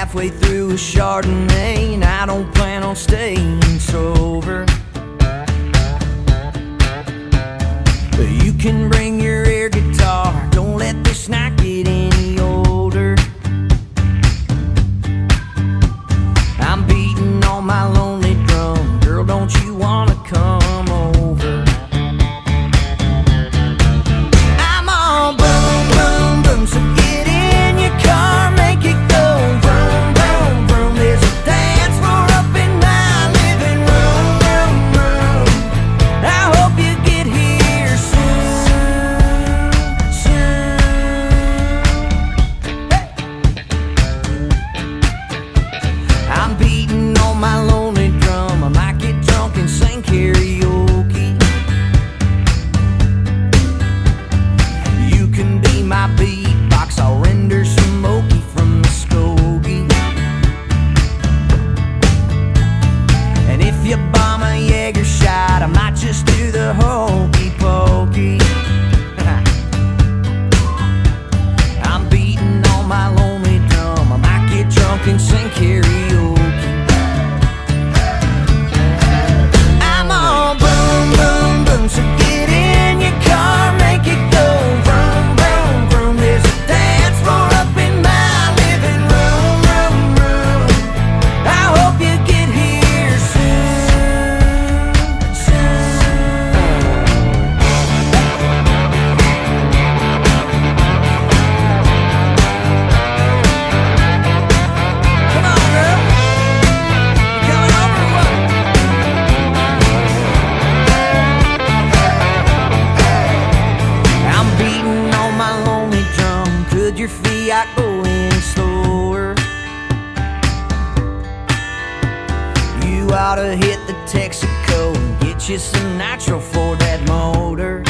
halfway through a Chardonnay, and I don't plan on staying sober. You can bring your air guitar, don't let this night get any older. I'm beating on my lonely drum, girl, don't you wanna come over? I'm all boom, boom, boom, so get in your car, make it go vroom, vroom, vroom. There's a dance floor up in my living room, room, room. I hope you get here soon, soon. Hey. I'm beating on my lonely drum, I might get drunk and sing karaoke. You can be my beatbox, I'll render some Moki from Muskogee. And if you bomb a Jaeger shot, I might just do the hokey pokey. I'm beating on my lonely drum, I might get drunk and sing karaoke. I'm all boom, boom, boom, so get in your car, make it go vroom, vroom, vroom. There's a dance floor up in my living room, room, room. I hope you get here soon, soon. Come on, girl. You coming over or what? I'm beating on my lonely drum. Could your Fiat go any slower? You oughta hit the Texaco and get you some nitro for that motor.